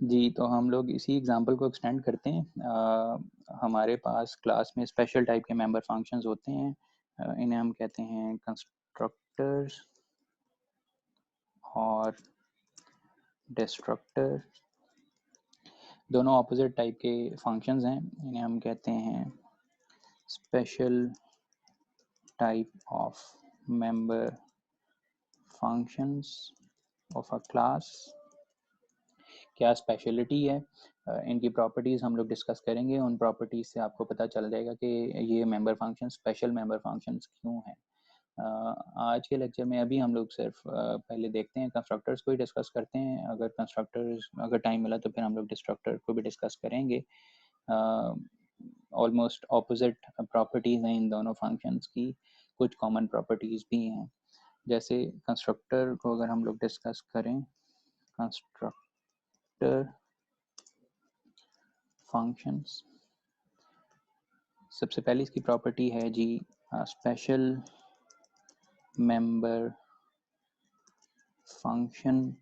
जी, तो हम लोग इसी एग्जांपल को एक्सटेंड करते हैं। हमारे पास क्लास में स्पेशल टाइप के मेंबर फंक्शंस होते हैं। इन्हें हम कहते हैं कंस्ट्रक्टर्स और डिस्ट्रक्टर। दोनों ऑपोजिट टाइप के फंक्शंस हैं। इन्हें हम कहते हैं special type of member functions of a class. क्या स्पेशलिटी है, इनकी प्रॉपर्टीज़ हम लोग डिस्कस करेंगे। उन प्रॉपर्टीज़ से आपको पता चल जाएगा कि ये member function special member functions क्यों हैं। आज के लेक्चर में अभी हम लोग सिर्फ पहले देखते हैं, कंस्ट्रक्टर्स को ही डिस्कस करते हैं। अगर टाइम मिला तो फिर हम लोग डिस्ट्रक्टर को भी डिस्कस करेंगे। ऑलमोस्ट ऑपोजिट प्रॉपर्टीज़ हैं इन दोनों फंक्शंस की, कुछ कॉमन प्रॉपर्टीज़ भी हैं। जैसे कंस्ट्रक्टर को अगर हम लोग डिस्कस करें, कंस्ट्रक्टर फंक्शंस, सबसे पहले इसकी प्रॉपर्टी है जी special member function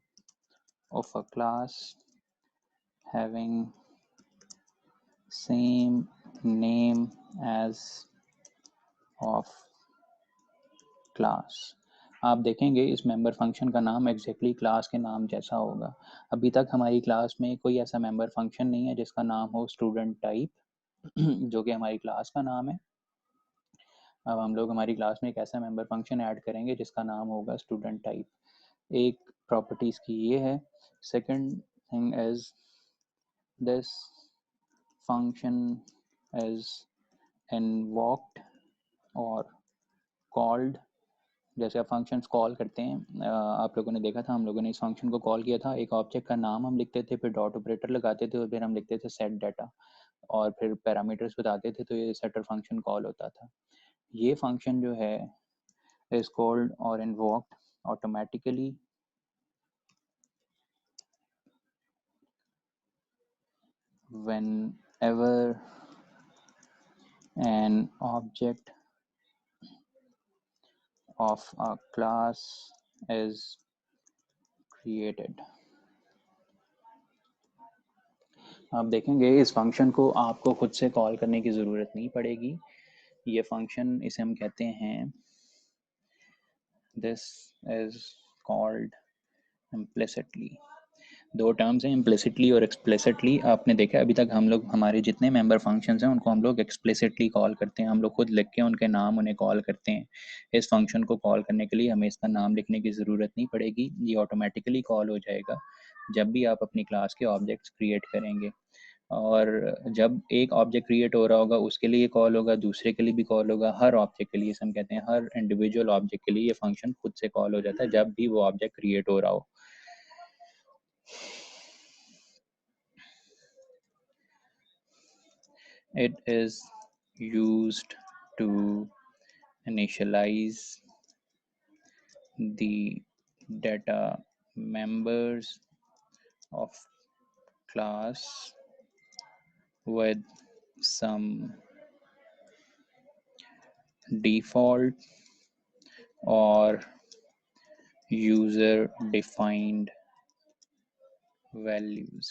of a class having same name as of class। आप देखेंगे इस मेंबर फंक्शन का नाम एग्जैक्टली क्लास के नाम जैसा होगा। अभी तक हमारी क्लास में कोई ऐसा मेंबर फंक्शन नहीं है जिसका नाम हो स्टूडेंट टाइप, जो कि हमारी क्लास का नाम है। अब हम लोग हमारी क्लास में एक ऐसा मेंबर फंक्शन ऐड करेंगे जिसका नाम होगा स्टूडेंट टाइप। एक प्रॉपर्टी इसकी ये है। Second thing is this function is invoked और कॉल्ड। जैसे आप फंक्शंस कॉल करते हैं, आप लोगों ने देखा था, हम लोगों ने इस फंक्शन को कॉल किया था। एक ऑब्जेक्ट का नाम हम लिखते थे, फिर डॉट ऑपरेटर लगाते थे और फिर हम लिखते थे सेट डाटा और फिर पैरामीटर्स बताते थे, तो ये सेटर फंक्शन कॉल होता था। ये फंक्शन जो है is called or invoked automatically whenever an object of a class is created। आप देखेंगे इस फंक्शन को आपको खुद से कॉल करने की ज़रूरत नहीं पड़ेगी। ये फंक्शन, इसे हम कहते हैं, दिस इज कॉल्ड implicitly। दो टर्म्स हैं, इम्प्लिसिटली और एक्सप्लिसिटली। आपने देखा अभी तक हम लोग हमारे जितने मेंबर फंक्शंस हैं उनको हम लोग एक्सप्लिसिटली कॉल करते हैं। हम लोग खुद लिख के उनके नाम उन्हें कॉल करते हैं। इस फंक्शन को कॉल करने के लिए हमें इसका नाम लिखने की ज़रूरत नहीं पड़ेगी, ये ऑटोमेटिकली कॉल हो जाएगा जब भी आप अपनी क्लास के ऑब्जेक्ट्स क्रिएट करेंगे। और जब एक ऑब्जेक्ट क्रिएट हो रहा होगा उसके लिए कॉल होगा, दूसरे के लिए भी कॉल होगा, हर ऑब्जेक्ट के लिए, हम कहते हैं हर इंडिविजुअल ऑब्जेक्ट के लिए ये फंक्शन खुद से कॉल हो जाता है जब भी वो ऑब्जेक्ट क्रिएट हो रहा हो। It is used to initialize the data members of class with some default or user defined values।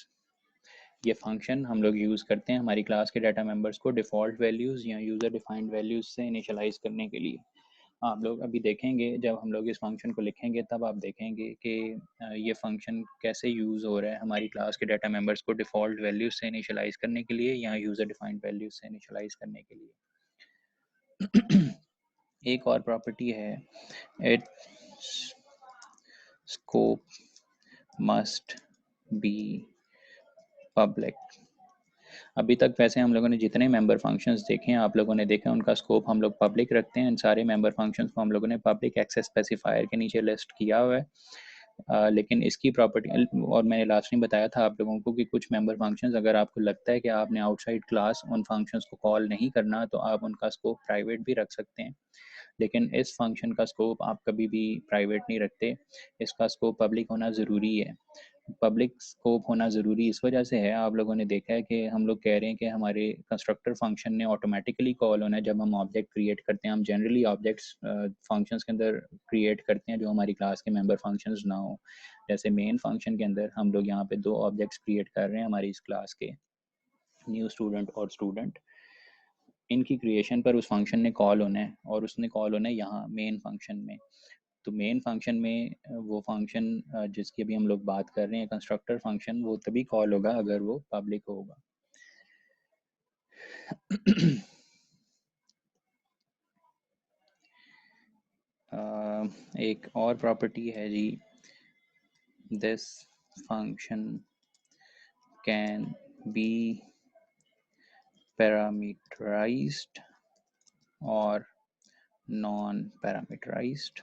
ये फंक्शन हम लोग यूज़ करते हैं हमारी क्लास के डाटा मेंबर्स को डिफ़ॉल्ट वैल्यूज़ या यूज़र डिफाइंड वैल्यूज़ से इनिशियलाइज़ करने के लिए। आप लोग अभी देखेंगे जब हम लोग इस फंक्शन को लिखेंगे तब आप देखेंगे कि ये फंक्शन कैसे यूज़ हो रहा है हमारी क्लास के डाटा मेंबर्स को डिफ़ॉल्ट वैल्यूज़ से इनिशियलाइज़ करने के लिए या यूज़र डिफाइंड वैल्यूज़ से इनिशियलाइज़ करने के लिए। एक और प्रॉपर्टी है, it scope must be public. अभी तक वैसे हम लोगों ने जितने मेंबर फंक्शंस देखे हैं, आप लोगों ने देखा उनका स्कोप हम लोग पब्लिक रखते हैं। इन सारे मेंबर फंक्शंस को हम लोगों ने पब्लिक एक्सेस स्पेसिफायर के नीचे लिस्ट किया हुआ है। लेकिन इसकी प्रॉपर्टी, और मैंने लास्ट में बताया था आप लोगों को कि कुछ मेंबर फंक्शंस अगर आपको लगता है कि आपने आउटसाइड क्लास उन फंक्शंस को कॉल नहीं करना तो आप उनका स्कोप प्राइवेट भी रख सकते हैं। लेकिन इस फंक्शन का स्कोप आप कभी भी प्राइवेट नहीं रखते, इसका स्कोप पब्लिक होना ज़रूरी है। पब्लिक स्कोप होना ज़रूरी इस वजह से है, आप लोगों ने देखा है कि हम लोग कह रहे हैं कि हमारे कंस्ट्रक्टर फंक्शन ने ऑटोमेटिकली कॉल होना है जब हम ऑब्जेक्ट क्रिएट करते हैं। हम जनरली ऑब्जेक्ट्स फंक्शंस के अंदर क्रिएट करते हैं जो हमारी क्लास के मेंबर फंक्शंस ना हो। जैसे मेन फंक्शन के अंदर हम लोग यहाँ पे दो ऑब्जेक्ट्स क्रिएट कर रहे हैं हमारी इस क्लास के, न्यू स्टूडेंट और स्टूडेंट। इनकी क्रिएशन पर उस फंक्शन ने कॉल होना है और उसने कॉल होना है यहाँ मेन फंक्शन में। तो मेन फंक्शन में वो फंक्शन जिसकी अभी हम लोग बात कर रहे हैं कंस्ट्रक्टर फंक्शन, वो तभी कॉल होगा अगर वो पब्लिक होगा। एक और प्रॉपर्टी है जी, this function can be parameterised और नॉन पैरामीटराइज्ड।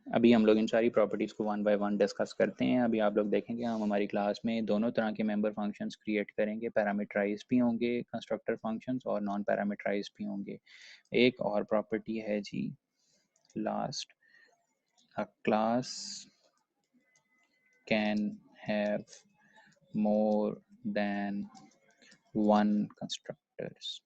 अभी हम लोग इन सारी प्रॉपर्टीज़ को वन बाय वन डिस्कस करते हैं। अभी आप लोग देखेंगे हम हमारी क्लास में दोनों तरह के मेंबर फंक्शंस क्रिएट करेंगे, पैरामीटराइज्ड भी होंगे कंस्ट्रक्टर फंक्शंस और नॉन पैरामीटराइज्ड भी होंगे। एक और प्रॉपर्टी है जी last, a class can have more than one constructors.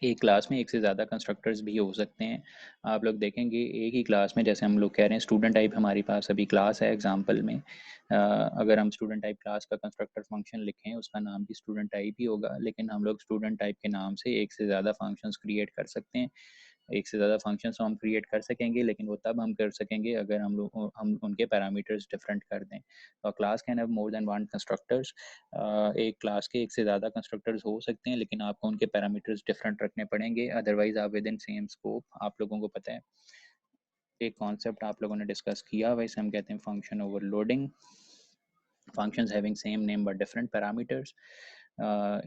एक क्लास में एक से ज़्यादा कंस्ट्रक्टर्स भी हो सकते हैं। आप लोग देखेंगे एक ही क्लास में, जैसे हम लोग कह रहे हैं स्टूडेंट टाइप हमारे पास अभी क्लास है एग्जांपल में, अगर हम स्टूडेंट टाइप क्लास का कंस्ट्रक्टर फंक्शन लिखें उसका नाम भी स्टूडेंट टाइप ही होगा, लेकिन हम लोग स्टूडेंट टाइप के नाम से एक से ज़्यादा फंक्शंस क्रिएट कर सकते हैं। एक से ज़्यादा फंक्शंस हम क्रिएट कर सकेंगे, लेकिन वो तब हम कर सकेंगे अगर हम उनके पैरामीटर्स डिफरेंट कर दें। तो class can have more than one constructors. एक क्लास के एक से ज़्यादा कंस्ट्रक्टर्स हो सकते हैं, लेकिन आपको उनके पैरामीटर्स डिफरेंट रखने पड़ेंगे, अदरवाइज आप विद इन सेम स्कोप। आप लोगों को पता है एक कॉन्सेप्ट आप लोगों ने डिस्कस किया, वैसे हम कहते हैं function overloading, functions having same name but different parameters.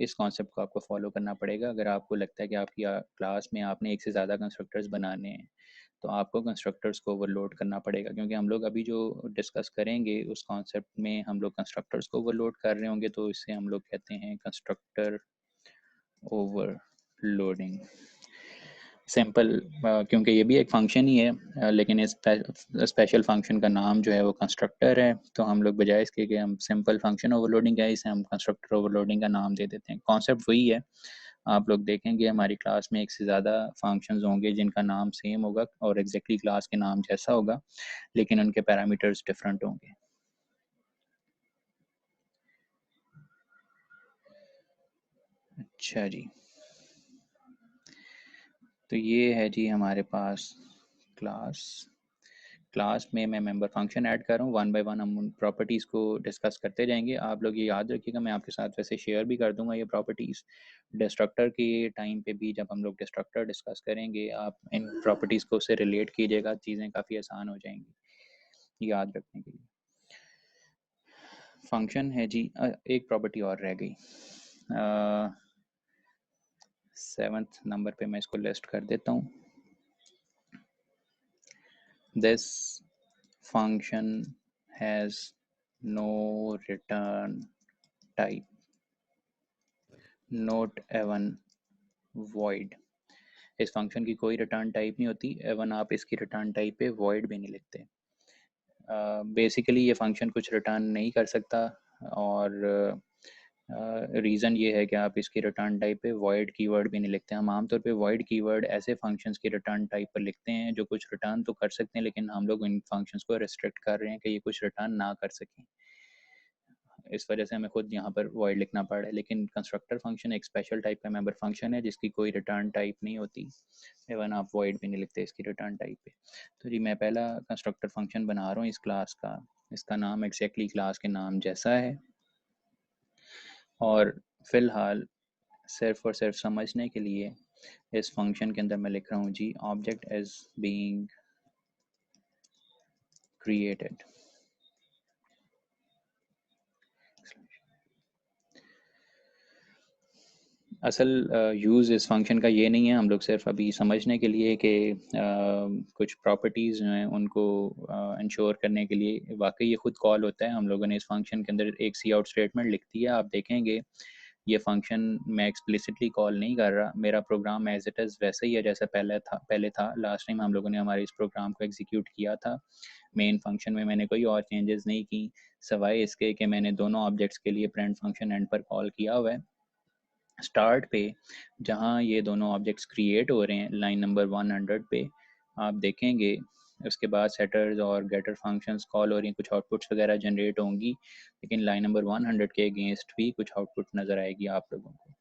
इस कॉन्सेप्ट को आपको फॉलो करना पड़ेगा अगर आपको लगता है कि आपकी क्लास में आपने एक से ज़्यादा कंस्ट्रक्टर्स बनाने हैं, तो आपको कंस्ट्रक्टर्स को ओवरलोड करना पड़ेगा, क्योंकि हम लोग अभी जो डिस्कस करेंगे उस कॉन्सेप्ट में हम लोग कंस्ट्रक्टर्स को ओवरलोड कर रहे होंगे, तो इससे हम लोग कहते हैं कंस्ट्रक्टर ओवरलोडिंग। सिंपल, क्योंकि ये भी एक फंक्शन ही है, लेकिन इस स्पेशल फंक्शन का नाम जो है वो कंस्ट्रक्टर है, तो हम लोग बजाय इसके कि हम सिंपल फंक्शन ओवरलोडिंग है, इसे हम कंस्ट्रक्टर ओवरलोडिंग का नाम दे देते हैं। कॉन्सेप्ट वही है। आप लोग देखेंगे हमारी क्लास में एक से ज़्यादा फंक्शंस होंगे जिनका नाम सेम होगा और एग्जैक्टली क्लास के नाम जैसा होगा, लेकिन उनके पैरामीटर्स डिफरेंट होंगे। अच्छा जी, तो ये है जी हमारे पास क्लास। क्लास में मैं मेंबर फंक्शन ऐड कर रहा हूँ, वन बाय वन हम उन प्रॉपर्टीज़ को डिस्कस करते जाएंगे। आप लोग ये याद रखिएगा, मैं आपके साथ वैसे शेयर भी कर दूंगा ये प्रॉपर्टीज़ डिस्ट्रक्टर के टाइम पे भी। जब हम लोग डिस्ट्रक्टर डिस्कस करेंगे आप इन प्रॉपर्टीज़ को उससे रिलेट कीजिएगा, चीज़ें काफ़ी आसान हो जाएंगी याद रखने के लिए। फंक्शन है जी, एक प्रॉपर्टी और रह गई, 7th नंबर पे मैं इसको लिस्ट कर देता हूँ। This function has no return type, not even void. इस फंक्शन की कोई रिटर्न टाइप नहीं होती, एवन आप इसकी रिटर्न टाइप पे वॉइड भी नहीं लिखते। बेसिकली ये फंक्शन कुछ रिटर्न नहीं कर सकता, और रीज़न ये है कि आप इसकी रिटर्न टाइप पे वॉइड कीवर्ड भी नहीं लिखते। हम आमतौर पे वॉइड कीवर्ड ऐसे फंक्शंस की रिटर्न टाइप पर लिखते हैं जो कुछ रिटर्न तो कर सकते हैं, लेकिन हम लोग इन फंक्शंस को रिस्ट्रिक्ट कर रहे हैं कि ये कुछ रिटर्न ना कर सकें। इस वजह से हमें खुद यहाँ पर वॉइड लिखना पड़ा है। लेकिन कंस्ट्रक्टर फंक्शन एक स्पेशल टाइप का मेंबर फंक्शन है जिसकी कोई रिटर्न टाइप नहीं होती, एवन आप वॉइड भी नहीं लिखते इसकी रिटर्न टाइप पे। तो जी मैं पहला कंस्ट्रक्टर फंक्शन बना रहा हूँ इस क्लास का, इसका नाम एग्जैक्टली क्लास के नाम जैसा है, और फिलहाल सिर्फ और सिर्फ समझने के लिए इस फंक्शन के अंदर मैं लिख रहा हूँ G object is being created. असल यूज़ इस फंक्शन का ये नहीं है, हम लोग सिर्फ अभी समझने के लिए कि कुछ प्रॉपर्टीज़ जो हैं उनको इंश्योर करने के लिए वाकई ये खुद कॉल होता है। हम लोगों ने इस फंक्शन के अंदर एक सी आउट स्टेटमेंट लिख दी है, आप देखेंगे ये फंक्शन मैं एक्सप्लिसिटली कॉल नहीं कर रहा, मेरा प्रोग्राम एज इट इज़ वैसे ही है जैसे पहले था लास्ट टाइम हम लोगों ने हमारे इस प्रोग्राम को एग्जीक्यूट किया था। मेन फंक्शन में मैंने कोई और चेंजेस नहीं की, सवाए इसके कि मैंने दोनों ऑब्जेक्ट्स के लिए प्रिंट फंक्शन एंड पर कॉल किया हुआ है। स्टार्ट पे जहाँ ये दोनों ऑब्जेक्ट्स क्रिएट हो रहे हैं लाइन नंबर 100 पे आप देखेंगे, उसके बाद सेटर्स और गेटर फंक्शंस कॉल हो रही हैं, कुछ आउटपुट्स वगैरह जनरेट होंगी, लेकिन लाइन नंबर 100 के अगेंस्ट भी कुछ आउटपुट नज़र आएगी आप लोगों को।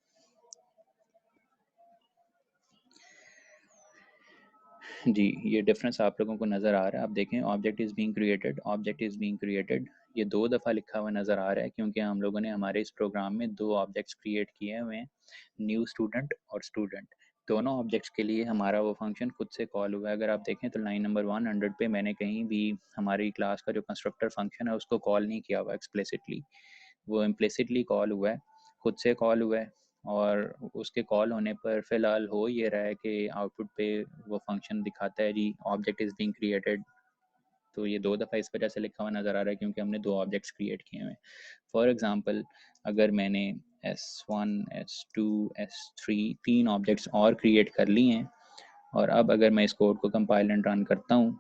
जी, ये डिफरेंस आप लोगों को नज़र आ रहा है। आप देखें object is being created, object is being created, ये 2 दफ़ा लिखा हुआ नज़र आ रहा है क्योंकि हम लोगों ने हमारे इस प्रोग्राम में 2 ऑब्जेक्ट्स क्रिएट किए हुए हैं, न्यू स्टूडेंट और स्टूडेंट। दोनों ऑब्जेक्ट्स के लिए हमारा वो फंक्शन खुद से कॉल हुआ है। अगर आप देखें तो लाइन नंबर 100 पे मैंने कहीं भी हमारी क्लास का जो कंस्ट्रक्टर फंक्शन है उसको कॉल नहीं किया हुआ एक्सप्लिसिटली, वो इम्प्लिसिटली कॉल हुआ है, खुद से कॉल हुआ है। और उसके कॉल होने पर फ़िलहाल हो ये रहा है कि आउटपुट पे वो फंक्शन दिखाता है G object is being created. तो ये 2 दफ़ा इस वजह से लिखा हुआ नज़र आ रहा है क्योंकि हमने 2 ऑब्जेक्ट्स क्रिएट किए हुए हैं। फॉर एग्ज़ाम्पल अगर मैंने S1, S2, S3 3 ऑब्जेक्ट्स और क्रिएट कर लिए हैं और अब अगर मैं इस कोड को कंपाइल एंड रन करता हूँ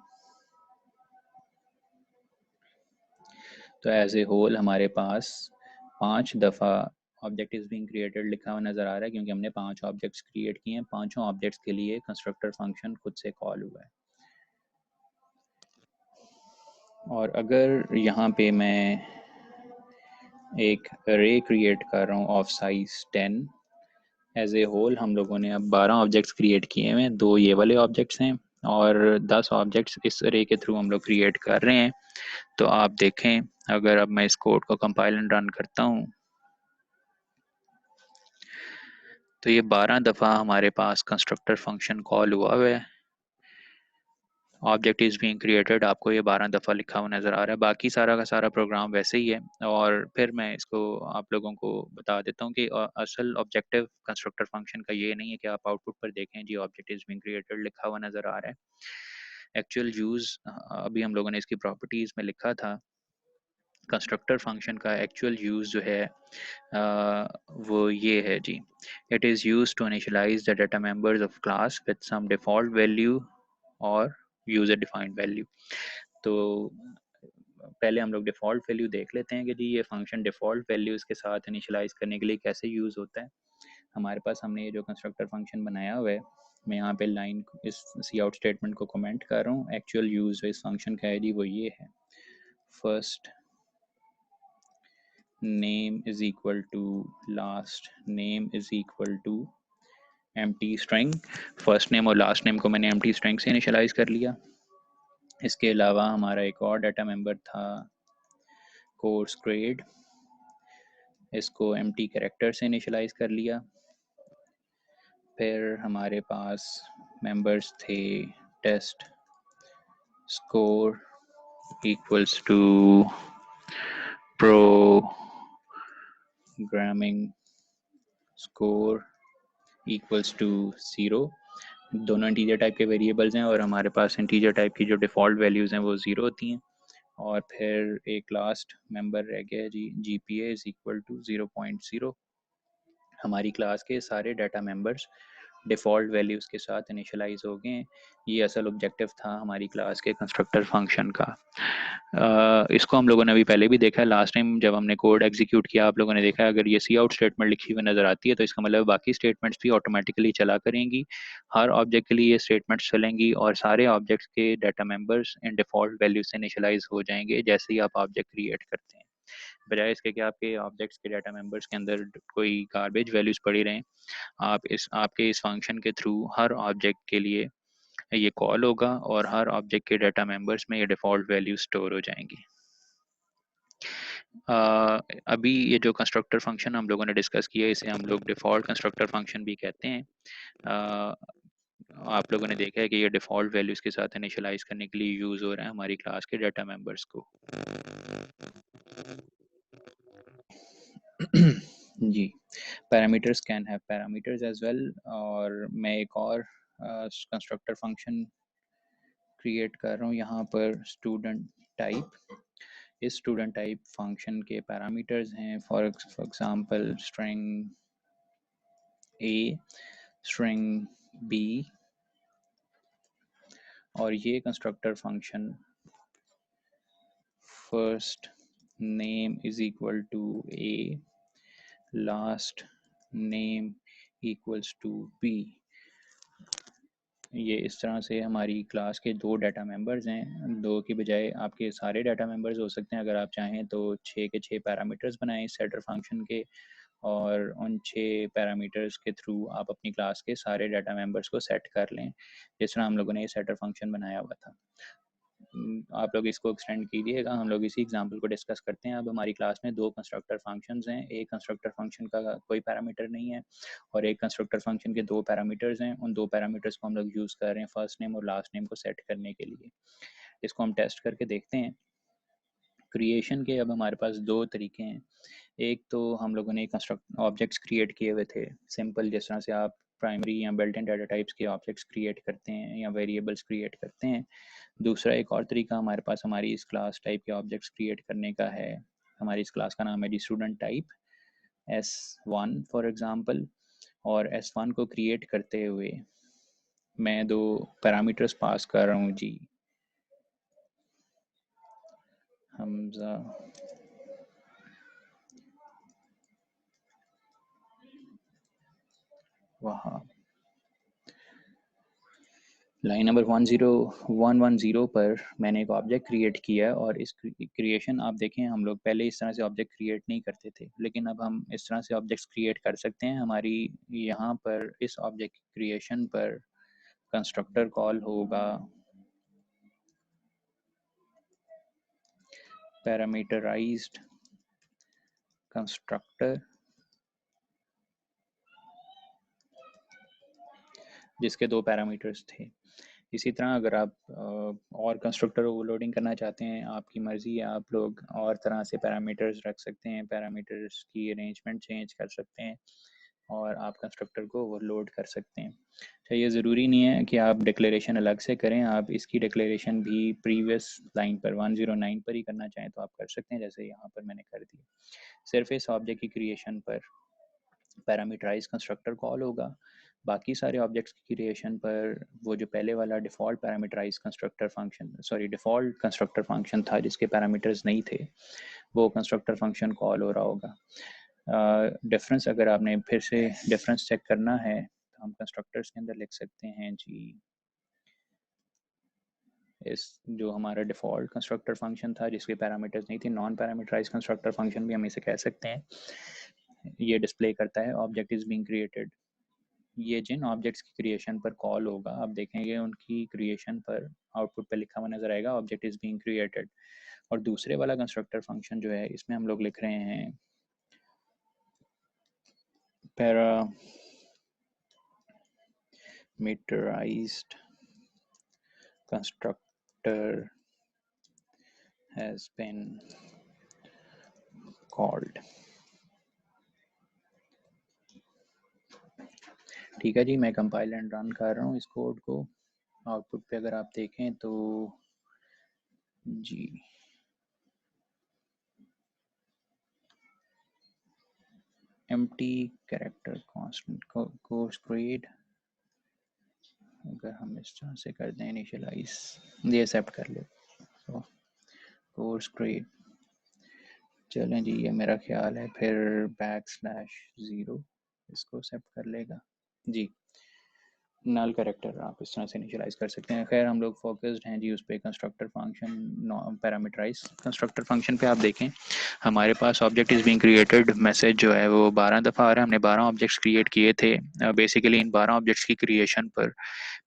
तो एज ए होल हमारे पास 5 दफ़ा ऑब्जेक्ट इज़ बीइंग क्रिएटेड लिखा हुआ नज़र आ रहा है क्योंकि हमने 5 ऑब्जेक्ट्स क्रिएट किए हैं, पाँचों ऑब्जेक्ट्स के लिए कंस्ट्रक्टर फंक्शन खुद से कॉल हुआ है। और अगर यहाँ पे मैं एक अरे क्रिएट कर रहा हूँ of size 10, as a whole हम लोगों ने अब 12 ऑब्जेक्ट्स क्रिएट किए हुए हैं, 2 ये वाले ऑब्जेक्ट्स हैं और 10 ऑब्जेक्ट्स इस अरे के थ्रू हम लोग क्रिएट कर रहे हैं। तो आप देखें अगर अब मैं इस कोड को कंपाइल एंड रन करता हूँ तो ये 12 दफ़ा हमारे पास कंस्ट्रक्टर फंक्शन कॉल हुआ है, ऑब्जेक्ट इज़ बीइंग क्रिएटेड आपको ये 12 दफ़ा लिखा हुआ नज़र आ रहा है। बाकी सारा का सारा प्रोग्राम वैसे ही है और फिर मैं इसको आप लोगों को बता देता हूँ कि असल ऑब्जेक्टिव कंस्ट्रक्टर फंक्शन का ये नहीं है कि आप आउटपुट पर देखें G object is being created लिखा हुआ नज़र आ रहा है। एक्चुअल यूज़ अभी हम लोगों ने इसकी प्रॉपर्टीज़ में लिखा था, कंस्ट्रक्टर फंक्शन का एक्चुअल यूज़ जो है वो ये है जी, it is used to initialise the data members of class with some default value और यूज़र डिफाइंड वैल्यू। तो पहले हम लोग डिफ़ॉल्ट वैल्यू देख लेते हैं कि जी ये फंक्शन डिफ़ॉल्ट वैल्यूज़ के साथ इनिशियलाइज़ करने के लिए कैसे यूज़ होता है। हमारे पास हमने ये जो कंस्ट्रक्टर फंक्शन बनाया हुआ है, मैं यहाँ पे लाइन इस सी आउट स्टेटमेंट को कमेंट कर रहा हूँ। एक्चुअल यूज़ जो इस फंक्शन का है जी वो ये है, first name is equal to last name is equal to empty string. First name और लास्ट नेम को मैंने एम्प्टी स्ट्रिंग से इनिशियलाइज़ कर लिया। इसके अलावा हमारा एक और डाटा मेंबर था कोर्स ग्रेड, इसको एम्प्टी कैरेक्टर से इनिशियलाइज़ कर लिया। फिर हमारे पास मेंबर्स थे test score equals to programming score equals to 0। दोनों इंटीजर टाइप के वेरिएबल्स हैं और हमारे पास इंटीजर टाइप की जो डिफ़ॉल्ट वैल्यूज़ हैं वो 0 होती हैं। और फिर एक लास्ट मेंबर रह गया जी GPA इज़ इक्वल टू 0.0। हमारी क्लास के सारे डाटा मेंबर्स डिफ़ॉल्ट वैल्यूज़ के साथ इनिशियलाइज़ हो गए हैं। ये असल ऑब्जेक्टिव था हमारी क्लास के कंस्ट्रक्टर फंक्शन का। इसको हम लोगों ने अभी पहले भी देखा है, लास्ट टाइम जब हमने कोड एग्जीक्यूट किया आप लोगों ने देखा अगर ये सी आउट स्टेटमेंट लिखी हुई नज़र आती है तो इसका मतलब बाकी स्टेटमेंट्स भी ऑटोमेटिकली चला करेंगी। हर ऑब्जेक्ट के लिए ये स्टेटमेंट्स चलेंगी और सारे ऑब्जेक्ट्स के data members in default value से इनिशियलाइज़ हो जाएंगे जैसे ही आप ऑब्जेक्ट क्रिएट करते हैं। बजाय इसके कि आपके ऑब्जेक्ट्स के डाटा मेंबर्स के अंदर कोई गार्बेज वैल्यूज़ पड़ी रहें, आप इस आपके इस फंक्शन के थ्रू हर ऑब्जेक्ट के लिए ये कॉल होगा और हर ऑब्जेक्ट के डाटा मेंबर्स में ये डिफ़ॉल्ट वैल्यू स्टोर हो जाएंगी। अभी ये जो कंस्ट्रक्टर फंक्शन हम लोगों ने डिस्कस किया इसे हम लोग डिफ़ॉल्ट कंस्ट्रक्टर फंक्शन भी कहते हैं। अ, आप लोगों ने देखा है कि ये डिफ़ॉल्ट वैल्यूज़ के साथ इनिशियलाइज़ करने के लिए यूज़ हो रहा है हमारी क्लास के डाटा मेंबर्स को। जी, parameters can have parameters as well. और मैं एक और कंस्ट्रक्टर फंक्शन क्रिएट कर रहा हूँ यहाँ पर स्टूडेंट टाइप। इस स्टूडेंट टाइप फंक्शन के पैरामीटर्स हैं for example string A, string B, और ये constructor function first name is equal to A, last name equals to B. ये इस तरह से हमारी क्लास के दो डाटा मेंबर्स हैं, दो की बजाय आपके सारे डाटा मेंबर्स हो सकते हैं। अगर आप चाहें तो 6 के 6 पैरामीटर्स बनाएं सेटर फंक्शन के, और उन 6 पैरामीटर्स के थ्रू आप अपनी क्लास के सारे डाटा मेंबर्स को सेट कर लें, जिस तरह हम लोगों ने ये सेटर फंक्शन बनाया हुआ था। आप लोग इसको एक्सटेंड कीजिएगा, हम लोग इसी एग्जांपल को डिस्कस करते हैं। अब हमारी क्लास में दो कंस्ट्रक्टर फंक्शंस हैं, एक कंस्ट्रक्टर फंक्शन का कोई पैरामीटर नहीं है और एक कंस्ट्रक्टर फंक्शन के दो पैरामीटर्स हैं। उन दो पैरामीटर्स को हम लोग यूज़ कर रहे हैं फर्स्ट नेम और लास्ट नेम को सेट करने के लिए। इसको हम टेस्ट करके देखते हैं। क्रिएशन के अब हमारे पास दो तरीके हैं। एक तो हम लोगों ने कंस्ट्रक्ट ऑब्जेक्ट्स क्रिएट किए हुए थे सिंपल, जिस तरह से आप प्राइमरी या बिल्ट इन डाटा टाइप्स के ऑब्जेक्ट्स क्रिएट करते हैं या वेरिएबल्स क्रिएट करते हैं। दूसरा एक और तरीका हमारे पास हमारी इस क्लास टाइप के ऑब्जेक्ट्स क्रिएट करने का है। हमारी इस क्लास का नाम है जी student type S1 for example, और S1 को क्रिएट करते हुए मैं दो पैरामीटर्स पास कर रहा हूँ जी, हमजा वहाँ। लाइन नंबर 10110 पर मैंने एक ऑब्जेक्ट क्रिएट किया है, और इस क्रिएशन आप देखें हम लोग पहले इस तरह से ऑब्जेक्ट क्रिएट नहीं करते थे, लेकिन अब हम इस तरह से ऑब्जेक्ट्स क्रिएट कर सकते हैं। हमारी यहाँ पर इस ऑब्जेक्ट क्रिएशन पर कंस्ट्रक्टर कॉल होगा पैरामीटराइज्ड कंस्ट्रक्टर, जिसके दो पैरामीटर्स थे। इसी तरह अगर आप और कंस्ट्रक्टर ओवरलोडिंग करना चाहते हैं, आपकी मर्ज़ी है, आप लोग और तरह से पैरामीटर्स रख सकते हैं, पैरामीटर्स की अरेंजमेंट चेंज कर सकते हैं और आप कंस्ट्रक्टर को ओवरलोड कर सकते हैं। तो ये ज़रूरी नहीं है कि आप डिक्लेरेशन अलग से करें, आप इसकी डिक्लेरेशन भी प्रीवियस लाइन पर 109 पर ही करना चाहें तो आप कर सकते हैं, जैसे यहाँ पर मैंने कर दिया। सिर्फ इस ऑब्जेक्ट की क्रिएशन पर पैरामीटराइज कंस्ट्रक्टर कॉल होगा, बाकी सारे ऑब्जेक्ट्स की क्रिएशन पर वो जो पहले वाला default parameterize constructor function default constructor function था जिसके पैरामीटर्स नहीं थे, वो कंस्ट्रक्टर फंक्शन कॉल हो रहा होगा। डिफरेंस अगर आपने फिर से डिफरेंस चेक करना है तो हम कंस्ट्रक्टर्स के अंदर लिख सकते हैं जी, इस जो हमारा डिफ़ॉल्ट कंस्ट्रक्टर फंक्शन था जिसके पैरामीटर्स नहीं थे, नॉन पैरामीटराइज कंस्ट्रक्टर फंक्शन भी हम इसे कह सकते हैं, ये डिस्प्ले करता है ऑब्जेक्ट इज़ बीइंग क्रिएटेड। ये जिन ऑब्जेक्ट्स की क्रिएशन पर कॉल होगा आप देखेंगे उनकी क्रिएशन पर आउटपुट पे लिखा हुआ नजर आएगा ऑब्जेक्ट इज बीइंग क्रिएटेड। और दूसरे वाला कंस्ट्रक्टर फंक्शन जो है इसमें हम लोग लिख रहे हैं parameterized constructor has been called. ठीक है जी, मैं कंपाइल एंड रन कर रहा हूँ इस कोड को। आउटपुट पे अगर आप देखें तो जी empty character constant course grade, अगर हम इस तरह से कर दें इनिशियलाइज, ये एक्सेप्ट कर ले तो कोर्स ग्रेड, चलें जी ये मेरा ख्याल है, फिर \0 इसको एक्सेप्ट कर लेगा जी। नल कैरेक्टर आप इस तरह से इनिशियलाइज कर सकते हैं। खैर हम लोग फोकस्ड हैं जी उस पर constructor function parameterise constructor function पे। आप देखें हमारे पास object is being created message जो है वो 12 दफ़ा आ रहा है। हमने 12 ऑब्जेक्ट्स क्रिएट किए थे। बेसिकली इन 12 ऑब्जेक्ट्स की क्रिएशन पर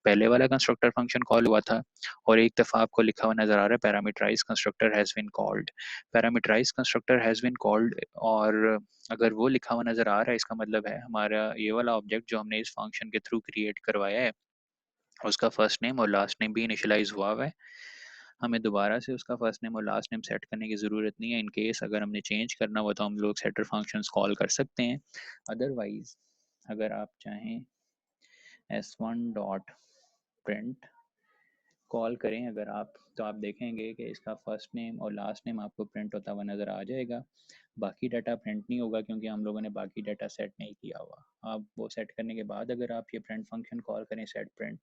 पहले वाला कंस्ट्रक्टर फंक्शन कॉल हुआ था और एक दफ़ा आपको लिखा हुआ नज़र आ रहा है parameterize constructor has been called. Parameterize constructor has been called, और अगर वो लिखा हुआ नज़र आ रहा है इसका मतलब है हमारा ये वाला ऑब्जेक्ट जो हमने इस फंक्शन के थ्रू क्रिएट करवाया है उसका फर्स्ट नेम और लास्ट नेम भी इनिशियलाइज हुआ है। हमें दोबारा से उसका फर्स्ट नेम और लास्ट नेम सेट करने की ज़रूरत नहीं है। इन केस अगर हमने चेंज करना हो तो हम लोग सेटर फंक्शंस कॉल कर सकते हैं। अदरवाइज अगर आप चाहें S1 डॉट प्रिंट कॉल करें अगर आप, तो आप देखेंगे कि इसका फर्स्ट नेम और लास्ट नेम आपको प्रिंट होता हुआ नज़र आ जाएगा। बाकी डाटा प्रिंट नहीं होगा क्योंकि हम लोगों ने बाकी डाटा सेट नहीं किया हुआ। आप वो सेट करने के बाद अगर आप ये प्रिंट फंक्शन कॉल करें सेट प्रिंट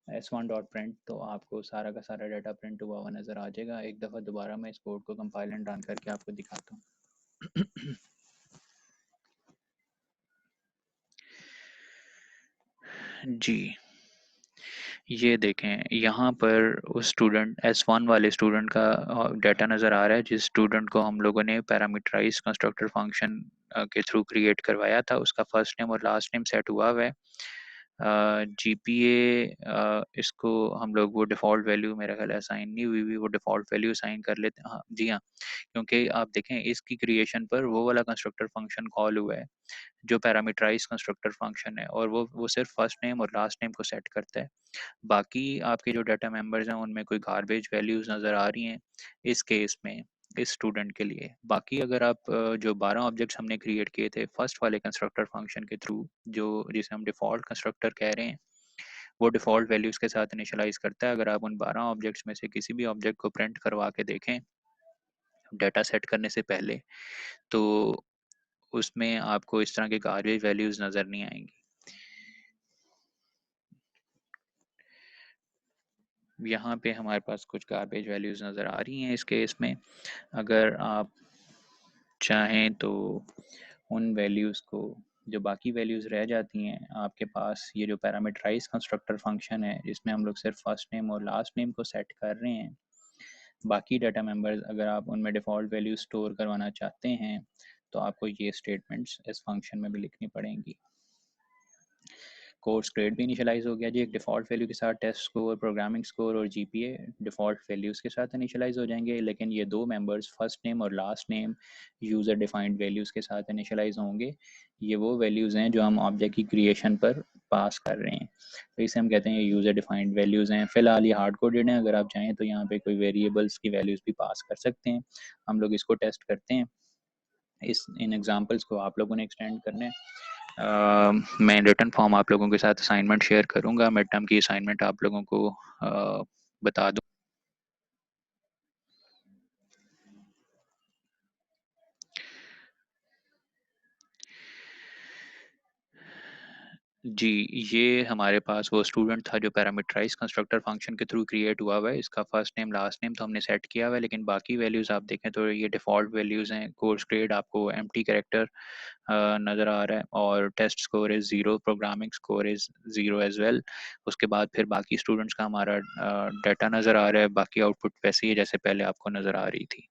s1.print, तो आपको सारा का सारा डाटा प्रिंट हुआ हुआ नज़र आ जाएगा। एक दफ़ा दोबारा मैं इस कोड को कंपाइल एंड रन करके आपको दिखाता हूँ। जी, ये देखें यहाँ पर उस स्टूडेंट S1 वाले स्टूडेंट का डाटा नज़र आ रहा है, जिस स्टूडेंट को हम लोगों ने पैरामीटराइज कंस्ट्रक्टर फंक्शन के थ्रू क्रिएट करवाया था। उसका फर्स्ट नेम और लास्ट नेम सेट हुआ हुआ है। GPA इसको हम लोग वो डिफ़ॉल्ट वैल्यू मेरा ख्याल है असाइन नहीं हुई, वो डिफ़ॉल्ट वैल्यू असाइन कर लेते हैं। हाँ जी हाँ, क्योंकि आप देखें इसकी क्रिएशन पर वो वाला कंस्ट्रक्टर फंक्शन कॉल हुआ है जो पैरामीटराइज कंस्ट्रक्टर फंक्शन है, और वो सिर्फ फर्स्ट नेम और लास्ट नेम को सेट करता है। बाकी आपके जो डाटा मेंबर्स हैं उनमें कोई गार्बेज वैल्यूज़ नज़र आ रही हैं इस केस में, इस स्टूडेंट के लिए। बाकी अगर आप जो 12 ऑब्जेक्ट्स हमने क्रिएट किए थे फर्स्ट वाले कंस्ट्रक्टर फंक्शन के थ्रू, जो जिसे हम डिफ़ॉल्ट कंस्ट्रक्टर कह रहे हैं, वो डिफ़ॉल्ट वैल्यूज़ के साथ इनिशियलाइज़ करता है। अगर आप उन 12 ऑब्जेक्ट्स में से किसी भी ऑब्जेक्ट को प्रिंट करवा के देखें डाटा सेट करने से पहले, तो उसमें आपको इस तरह के गार्बेज वैल्यूज़ नज़र नहीं आएंगी। यहाँ पे हमारे पास कुछ गार्बेज वैल्यूज़ नज़र आ रही हैं इस केस में। अगर आप चाहें तो उन वैल्यूज़ को, जो बाकी वैल्यूज़ रह जाती हैं आपके पास, ये जो पैरामीटराइज कंस्ट्रक्टर फंक्शन है इसमें हम लोग सिर्फ फर्स्ट नेम और लास्ट नेम को सेट कर रहे हैं। बाकी डाटा मेंबर्स अगर आप उनमें डिफ़ॉल्ट वैल्यू स्टोर करवाना चाहते हैं तो आपको ये स्टेटमेंट्स इस फंक्शन में भी लिखनी पड़ेंगी। कोर्स ग्रेड भी इनिशियलाइज हो गया जी, एक डिफ़ॉल्ट वैल्यू के साथ टेस्ट स्कोर, प्रोग्रामिंग स्कोर और GPA डिफ़ॉल्ट वैल्यूज़ के साथ इनिशियलाइज हो जाएंगे। लेकिन ये दो मेंबर्स फर्स्ट नेम और last name user defined values के साथ इनिशियलाइज होंगे। ये वो वैल्यूज़ हैं जो हम ऑब्जेक्ट की क्रिएशन पर पास कर रहे हैं, तो इसे हम कहते हैं यूज़र डिफाइंड वैल्यूज़ हैं। फ़िलहाल ये हार्ड कोडेड हैं, अगर आप चाहें तो यहाँ पे कोई वेरिएबल्स की वैल्यूज़ भी पास कर सकते हैं। हम लोग इसको टेस्ट करते हैं। इन एग्जांपल्स को आप लोगों ने एक्सटेंड करना है। मैं रिटन फॉर्म आप लोगों के साथ असाइनमेंट शेयर करूंगा, मिड टर्म की असाइनमेंट आप लोगों को बता दूं। जी, ये हमारे पास वो स्टूडेंट था जो पैरामीटराइज कंस्ट्रक्टर फंक्शन के थ्रू क्रिएट हुआ हुआ है। इसका फर्स्ट नेम लास्ट नेम तो हमने सेट किया हुआ है, लेकिन बाकी वैल्यूज़ आप देखें तो ये डिफ़ॉल्ट वैल्यूज़ हैं। कोर्स ग्रेड आपको एम्प्टी कैरेक्टर नज़र आ रहा है, और test score is 0, programming score is 0 as well. उसके बाद फिर बाकी स्टूडेंट्स का हमारा डाटा नज़र आ रहा है। बाकी आउटपुट वैसे ही है जैसे पहले आपको नज़र आ रही थी।